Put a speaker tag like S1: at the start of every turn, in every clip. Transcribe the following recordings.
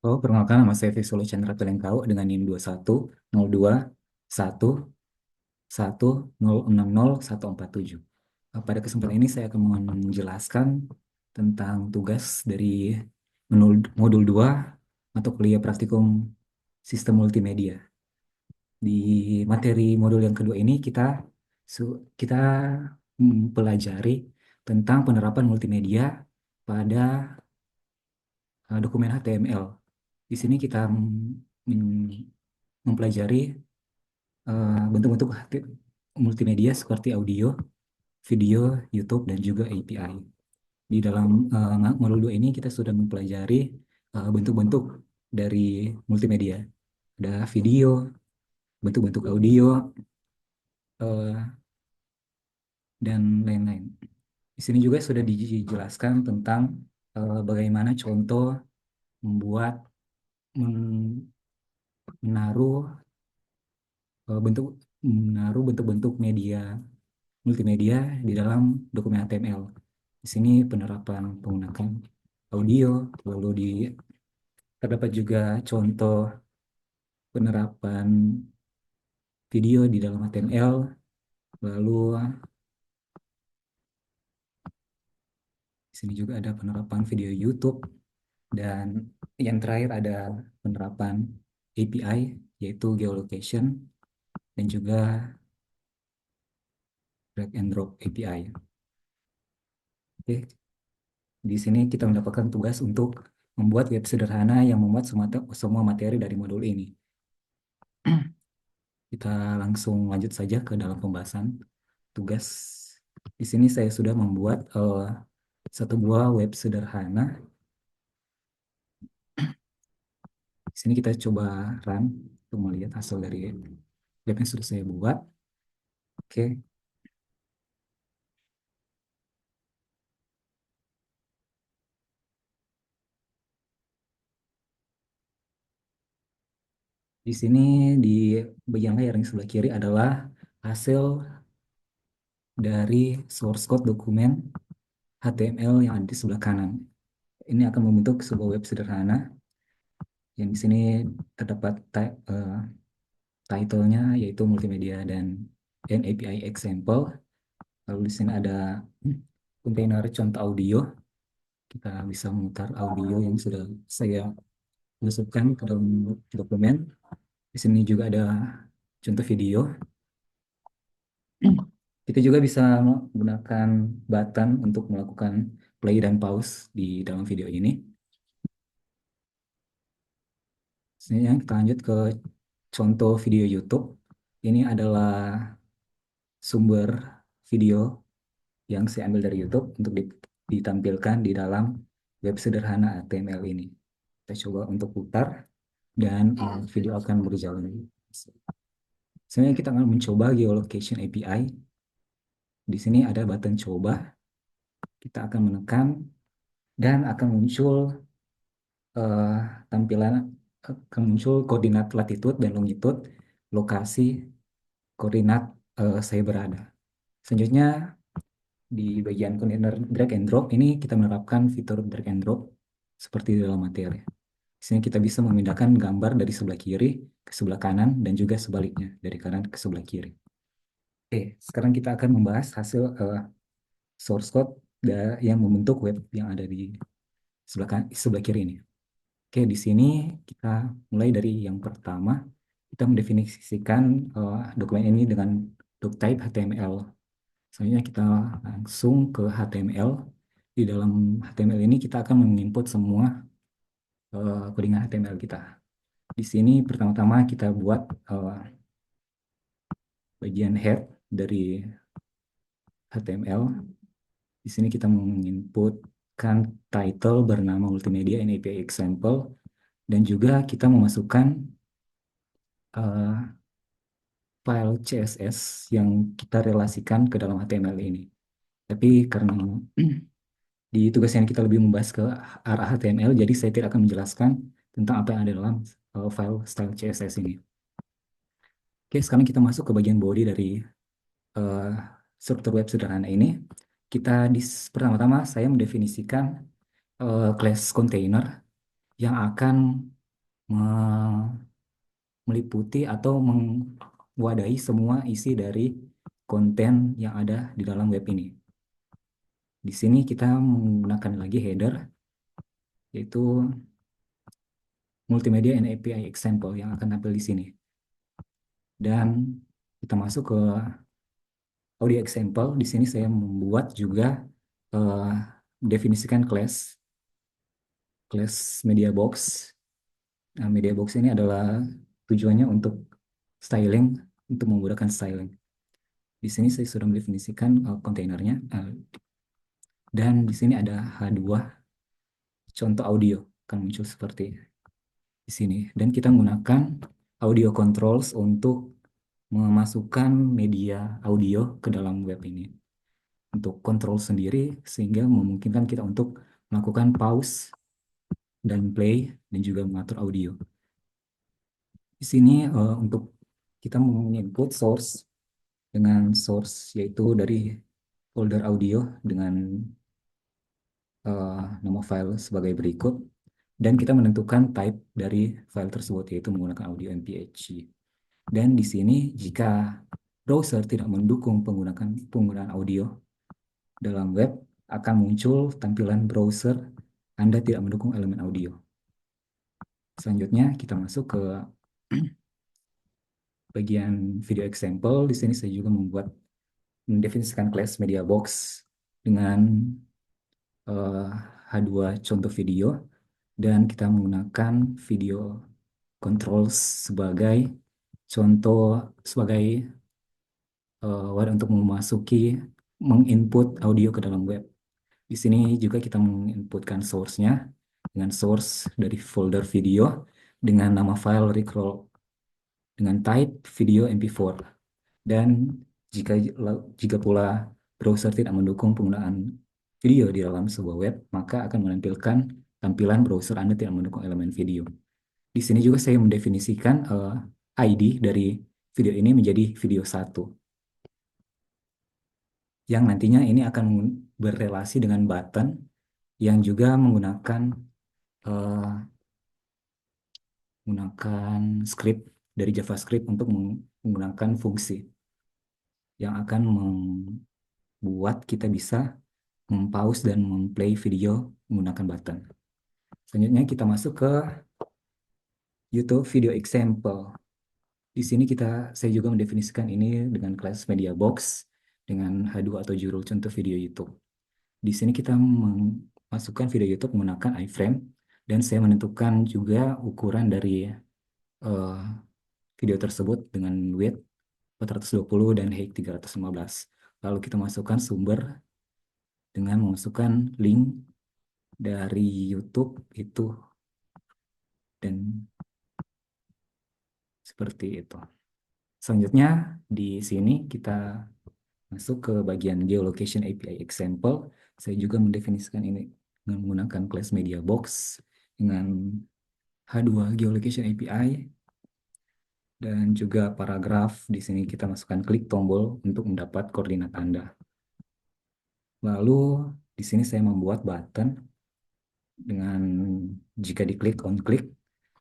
S1: Oh, perkenalkan nama saya Visual Chandra Telengkau dengan NIM 2102160160 Pada kesempatan ini saya akan menjelaskan tentang tugas dari modul 2 atau kuliah praktikum sistem multimedia. Di materi modul yang kedua ini kita mempelajari tentang penerapan multimedia pada dokumen HTML. Di sini kita mempelajari bentuk-bentuk multimedia seperti audio, video, YouTube, dan juga API. Di dalam modul 2 ini kita sudah mempelajari bentuk-bentuk dari multimedia. Ada video, bentuk-bentuk audio, eh, dan lain-lain. Di sini juga sudah dijelaskan tentang bagaimana contoh membuat men- menaruh bentuk menaruh bentuk-bentuk media multimedia di dalam dokumen HTML. Di sini penerapan menggunakan audio, lalu terdapat juga contoh penerapan video di dalam HTML, lalu di sini juga ada penerapan video YouTube, dan yang terakhir ada penerapan API, yaitu geolocation, dan juga drag and drop API. Oke, di sini kita mendapatkan tugas untuk membuat web sederhana yang memuat semua materi dari modul ini. Kita langsung lanjut saja ke dalam pembahasan tugas. Di sini saya sudah membuat satu buah web sederhana. Di sini kita coba run untuk melihat hasil dari web yang sudah saya buat. Oke, di sini di bagian layar yang sebelah kiri adalah hasil dari source code dokumen HTML yang ada di sebelah kanan. Ini akan membentuk sebuah web sederhana yang di sini terdapat title-nya yaitu multimedia dan API example. Lalu di sini ada kontainer contoh audio. Kita bisa memutar audio yang sudah saya masukkan ke dalam dokumen. Di sini juga ada contoh video. Kita juga bisa menggunakan button untuk melakukan play dan pause di dalam video ini. Selanjutnya kita lanjut ke contoh video YouTube. Ini adalah sumber video yang saya ambil dari YouTube untuk ditampilkan di dalam web sederhana HTML ini. Kita coba untuk putar dan video akan berjalan. Sebenarnya kita akan mencoba geolocation API. Di sini ada button coba. Kita akan menekan dan akan muncul eh, tampilan akan muncul koordinat latitude dan longitude lokasi koordinat saya berada. Selanjutnya di bagian kontainer drag and drop ini kita menerapkan fitur drag and drop seperti di dalam materi. Di sini kita bisa memindahkan gambar dari sebelah kiri ke sebelah kanan dan juga sebaliknya dari kanan ke sebelah kiri. Oke, sekarang kita akan membahas hasil source code yang membentuk web yang ada di sebelah kiri ini. Oke, di sini kita mulai dari yang pertama. Kita mendefinisikan dokumen ini dengan doctype HTML. Selanjutnya kita langsung ke HTML. Di dalam HTML ini kita akan menginput semua codingan HTML kita. Di sini pertama-tama kita buat bagian head dari HTML. Di sini kita menginputkan title bernama multimedia and API example, dan juga kita memasukkan uh, file CSS yang kita relasikan ke dalam HTML ini. Tapi karena di tugas ini kita lebih membahas ke arah HTML, jadi saya tidak akan menjelaskan tentang apa yang ada dalam file style CSS ini. Oke, sekarang kita masuk ke bagian body dari uh, struktur web sederhana ini. Kita pertama-tama saya mendefinisikan class container yang akan meliputi atau mewadahi semua isi dari konten yang ada di dalam web ini. Di sini kita menggunakan lagi header, yaitu multimedia and API example yang akan tampil di sini. Dan kita masuk ke audio example. Di sini saya membuat juga eh, definisikan class media box. Nah, media box ini adalah tujuannya untuk styling, untuk menggunakan styling. Di sini saya sudah mendefinisikan kontainernya, dan di sini ada H2 contoh audio akan muncul seperti di sini. Dan kita menggunakan audio controls untuk memasukkan media audio ke dalam web ini. Untuk kontrol sendiri sehingga memungkinkan kita untuk melakukan pause dan play dan juga mengatur audio. Di sini untuk kita menginput source dengan source yaitu dari folder audio dengan nama file sebagai berikut, dan kita menentukan type dari file tersebut yaitu menggunakan audio MPEG. Dan di sini jika browser tidak mendukung penggunaan audio dalam web, akan muncul tampilan browser Anda tidak mendukung elemen audio. Selanjutnya kita masuk ke bagian video example. Di sini saya juga mendefinisikan class media box dengan H2 contoh video, dan kita menggunakan video controls sebagai contoh, sebagai wadah untuk menginput audio ke dalam web. Di sini juga kita menginputkan source-nya dengan source dari folder video dengan nama file recrawl dengan type video MP4. Dan jika jika pula browser tidak mendukung penggunaan video di dalam sebuah web, maka akan menampilkan tampilan browser Anda tidak mendukung elemen video. Di sini juga saya mendefinisikan ID dari video ini menjadi video 1, yang nantinya ini akan berrelasi dengan button yang juga menggunakan script dari JavaScript untuk menggunakan fungsi yang akan membuat kita bisa mempause dan memplay video menggunakan button. Selanjutnya kita masuk ke YouTube video example. Di sini saya juga mendefinisikan ini dengan kelas media box dengan H2 atau judul contoh video YouTube. Di sini kita memasukkan video YouTube menggunakan iframe, dan saya menentukan juga ukuran dari uh, video tersebut dengan width 420 dan height 315. Lalu kita masukkan sumber dengan memasukkan link dari YouTube itu, dan seperti itu. Selanjutnya di sini kita masuk ke bagian geolocation API example. Saya juga mendefinisikan ini dengan menggunakan class media box dengan H2 geolocation API, dan juga paragraf. Di sini kita masukkan klik tombol untuk mendapat koordinat Anda. Lalu di sini saya membuat button dengan jika diklik on click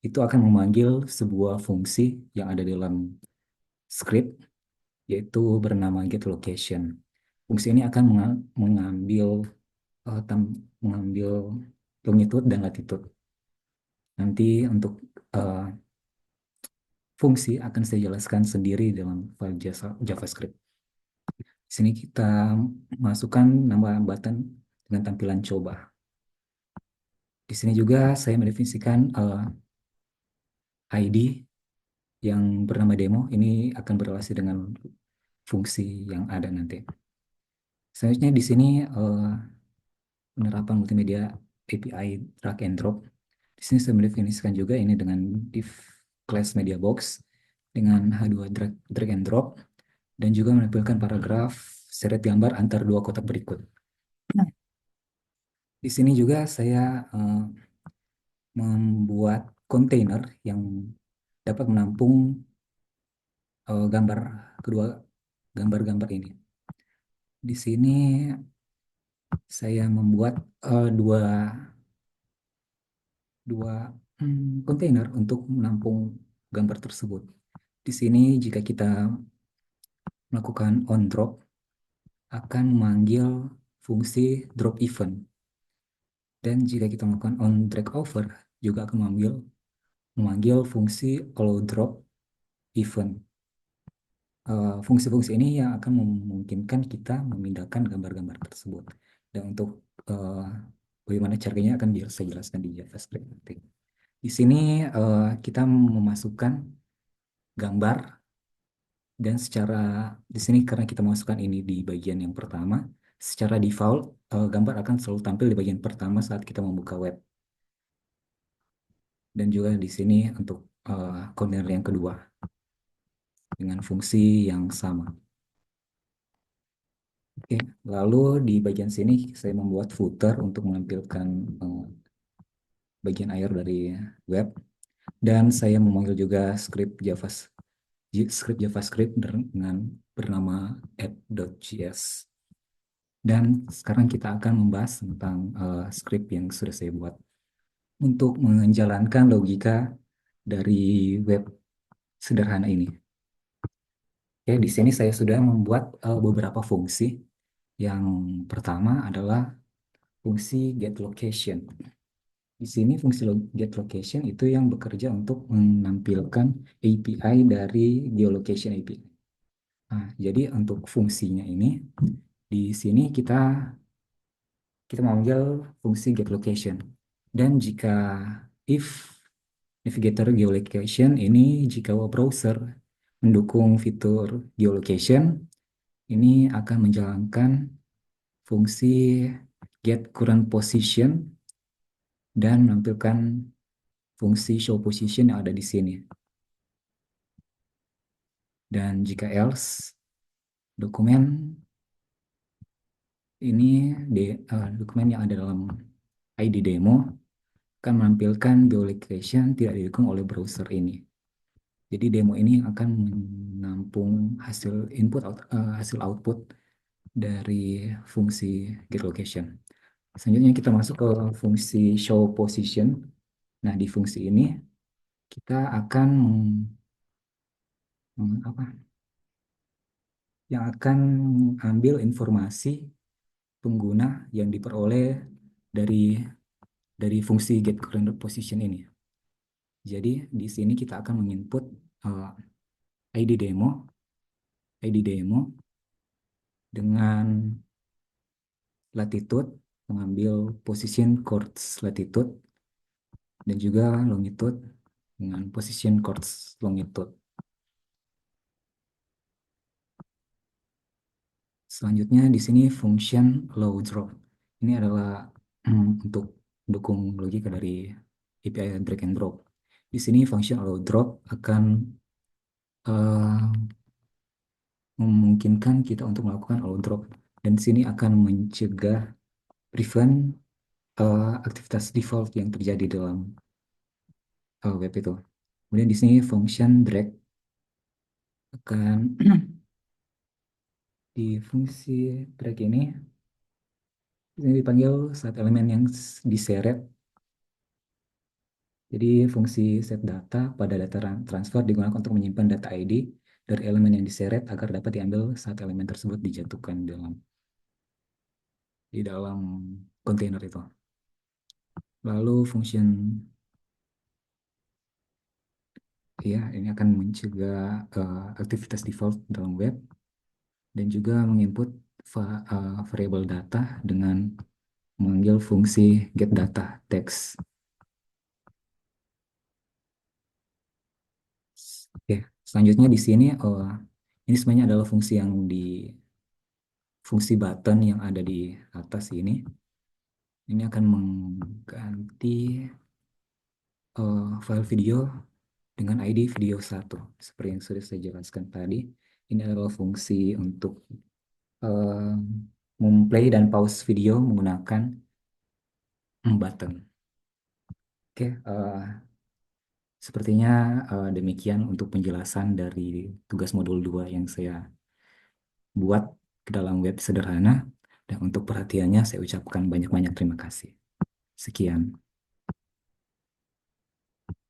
S1: itu akan memanggil sebuah fungsi yang ada di dalam script yaitu bernama get location. Fungsi ini akan mengambil mengambil longitude dan latitude. Nanti untuk uh, fungsi akan saya jelaskan sendiri dalam file JavaScript. Di sini kita masukkan nama button dengan tampilan coba. Di sini juga saya mendefinisikan ID yang bernama demo. Ini akan berrelasi dengan fungsi yang ada nanti. Selanjutnya di sini penerapan multimedia API drag and drop. Di sini saya mendefinisikan juga ini dengan div class media box dengan H2 drag and drop, dan juga menampilkan paragraf seret gambar antar dua kotak berikut. Di sini juga saya membuat kontainer yang dapat menampung kedua gambar-gambar ini. Di sini saya membuat dua dua kontainer untuk menampung gambar tersebut. Di sini jika kita melakukan on drop akan memanggil fungsi drop event, dan jika kita melakukan on drag over juga akan memanggil fungsi allow drop event. Fungsi-fungsi ini yang akan memungkinkan kita memindahkan gambar-gambar tersebut. Dan untuk eh, bagaimana caranya akan saya jelaskan di JavaScript nanti. Di sini kita memasukkan gambar, dan secara di sini karena kita masukkan ini di bagian yang pertama, secara default gambar akan selalu tampil di bagian pertama saat kita membuka web. Dan juga di sini untuk kontainer yang kedua dengan fungsi yang sama. Oke, lalu di bagian sini saya membuat footer untuk menampilkan bagian akhir dari web, dan saya memanggil juga script JavaScript dengan bernama app.js. Dan sekarang kita akan membahas tentang script yang sudah saya buat untuk menjalankan logika dari web sederhana ini. Oke, di sini saya sudah membuat beberapa fungsi. Yang pertama adalah fungsi getLocation. Di sini fungsi getLocation itu yang bekerja untuk menampilkan API dari geolocation API. Nah, jadi untuk fungsinya ini, di sini kita memanggil fungsi getLocation. Dan jika if navigator geolocation ini, jika web browser mendukung fitur geolocation, ini akan menjalankan fungsi get current position dan menampilkan fungsi show position yang ada di sini. Dan jika else, dokumen ini dokumen yang ada dalam ID demo akan menampilkan geolocation tidak didukung oleh browser ini. Jadi demo ini akan menampung hasil output dari fungsi getLocation. Selanjutnya kita masuk ke fungsi show position. Nah, di fungsi ini kita akan apa? Yang akan mengambil informasi pengguna yang diperoleh dari fungsi get current position ini. Jadi di sini kita akan menginput uh, ID demo dengan latitude, mengambil position coords latitude, dan juga longitude dengan position coords longitude. Selanjutnya di sini function allow drop. Ini adalah untuk mendukung logika dari API drag and drop. Di sini function allow drop akan memungkinkan kita untuk melakukan allow drop, dan di sini akan mencegah prevent aktivitas default yang terjadi dalam web itu. Kemudian di sini function drag akan di fungsi drag ini dipanggil saat elemen yang diseret. Jadi fungsi set data pada data transfer digunakan untuk menyimpan data ID dari elemen yang diseret agar dapat diambil saat elemen tersebut dijatuhkan di dalam kontainer itu. Lalu function ya ini akan mencegah aktivitas default dalam web, dan juga menginput variable data dengan memanggil fungsi getData text. Oke, selanjutnya di sini ini sebenarnya adalah fungsi button yang ada di atas ini. Ini akan mengganti file video dengan ID video 1. Seperti yang sudah saya jelaskan tadi, ini adalah fungsi untuk memplay dan pause video menggunakan button. Oke, sepertinya demikian untuk penjelasan dari tugas modul 2 yang saya buat ke dalam web sederhana. Dan untuk perhatiannya saya ucapkan banyak-banyak terima kasih. Sekian.